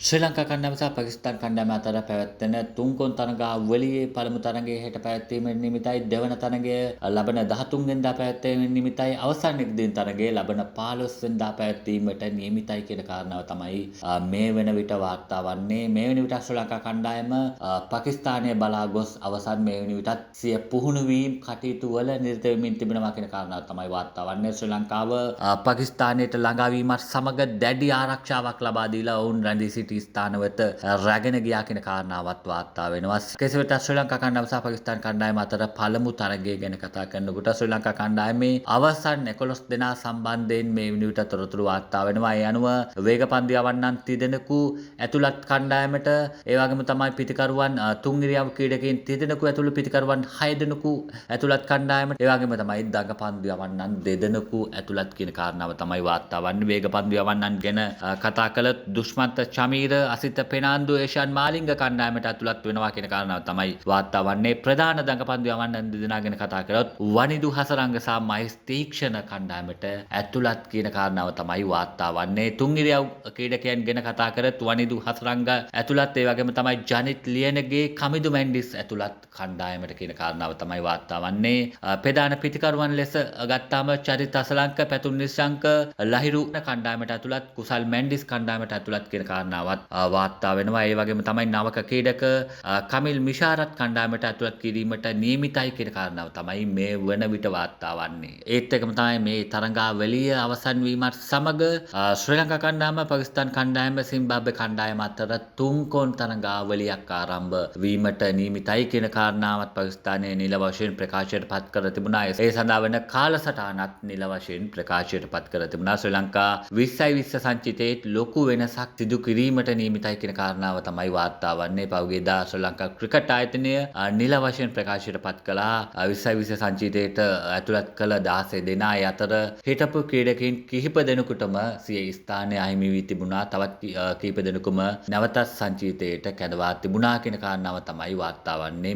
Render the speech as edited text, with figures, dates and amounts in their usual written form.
ශ්‍රී ලංකා කණ්ඩායම සහ පාකිස්තාන කණ්ඩායම අතර පැවැත්වෙන තුන්කොන් තරගාවලියේ පළමු තරගය හෙට පැවැත්වීමෙන් නිමිතයි. දෙවන තරගය ලබන 13 වෙනිදා පැවැත්වීමෙන් නිමිතයි. අවසන් එක්දින තරගය ලබන 15 වෙනිදා පැවැත්වීමට නියමිතයි කියන කාරණාව තමයි මේ වෙන විට වාර්තා වන්නේ. මේ වෙන විට ශ්‍රී ලංකා කණ්ඩායම පාකිස්තානය බලා ගොස් අවසන් මේ වෙන විටත් සිය පුහුණු වීම කටයුතු වල නිරත වෙමින් තිබෙනවා කියන කාරණාව තමයි වාර්තා වන්නේ. ශ්‍රී ලංකාව පාකිස්තානයට ළඟා වීමත් සමග දැඩි ආරක්ෂාවක් ලබා දීලා ඔවුන් රැඳී සිටි ස්ථාන වෙත රැගෙන ගියා කියන කාරණාවත් වාර්තා වෙනවා. කෙසේ වෙතත් ශ්‍රී ලංකා කණ්ඩායම සහ පාකිස්තාන කණ්ඩායම අතර පළමු තරගය ගැන කතා කරනකොට ශ්‍රී ලංකා කණ්ඩායමේ අවසන් 11 දෙනා සම්බන්ධයෙන් මේ වෙන විට තොරතුරු වාර්තා වෙනවා. ඒ අනුව වේගපන්දු යවන්නන් 30 දෙනෙකු ඇතුළත් කණ්ඩායමට ඒ වගේම තමයි පිටිකරුවන් තුන් ඉරියව් ක්‍රීඩකයන් 30 දෙනෙකු ඇතුළු පිටිකරුවන් 6 දෙනෙකු ඇතුළත් කණ්ඩායමට ඒ වගේම තමයි දඟපන්දු යවන්නන් 2 දෙනෙකු ඇතුළත් කියන කාරණාව තමයි වාර්තා වන්නේ. වේගපන්දු යවන්නන් ගැන කතා කළත් දුෂ්මන්ත චමීර අසිත පෙනාන්දු ඒෂාන් මාලිංග කණ්ඩායමට ඇතුළත් වෙනවා කියන කාරණාව තමයි වාර්තා වන්නේ. ප්‍රධාන දඟපන්දු යවන්නන් දෙදෙනා ගැන කතා කරොත් වනිදු හසරංග සහ මහේෂ් තීක්ෂණ කණ්ඩායමට ඇතුළත් කියන කාරණාව තමයි වාර්තා වන්නේ. තුන් ඉරියව් ක්‍රීඩකයන් ගැන කතා කරත් වනිදු හසරංග ඇතුළත් ඒ වගේම තමයි ජනිත් ලියනගේ කමිදු මැන්ඩිස් ඇතුළත් කණ්ඩායමට කියන කාරණාව තමයි වාර්තා වන්නේ. ප්‍රධාන පිටිකරුවන් ලෙස ගත්තාම චරිත අසලංක, පැතුම් නිශ්ශංක, ලහිරු කණ්ඩායමට ඇතුළත්, කුසල් මැන්ඩිස් කණ්ඩායමට ඇතුළත් කියන කාරණාවත් වාර්තා වෙනවා. ඒ වගේම තමයි නවක ක්‍රීඩක කමිල් මිෂාරත් කණ්ඩායමට ඇතුළත් කිරීමට නියමිතයි කියන කාරණාව තමයි මේ වන විට වාර්තා වන්නේ. ඒත් එකම තමයි මේ තරගාවලිය අවසන් වීමත් සමග ශ්‍රී ලංකා කණ්ඩායම පාකිස්තාන කණ්ඩායම සිම්බාබ්වේ කණ්ඩායම අතර තුන්කොන් තරගාවලියක් ආරම්භ වීමට නියමිතයි කියන කාරණාවත් පාකිස්තානයේ නිල වශයෙන් ප්‍රකාශයට පත් කර තිබුණා. ඒ සඳහා වෙන කාලසටහනක් නිල වශයෙන් ප්‍රකාශයට පත් කර තිබුණා. ශ්‍රී ලංකා 2020 සංචිතයේ ලොකු වෙනසක් සිදු කිරීමට නියමිතයි කියන කාරණාව තමයි වාර්තා වන්නේ. පහුගිය දා ශ්‍රී ලංකා ක්‍රිකට් ආයතනය නිල වශයෙන් ප්‍රකාශයට පත් කළා. 2020 සංචිතයට ඇතුළත් කළ 16 දෙනා අතර හිටපු ක්‍රීඩකයන් කිහිප දෙනෙකුටම සිය ස්ථානය අහිමි වී තිබුණා. තවත් කීප දෙනෙකුම නැවතත් සංචිතයට කැඳවා තිබුණා කියන කාරණාව තමයි වාර්තා වන්නේ.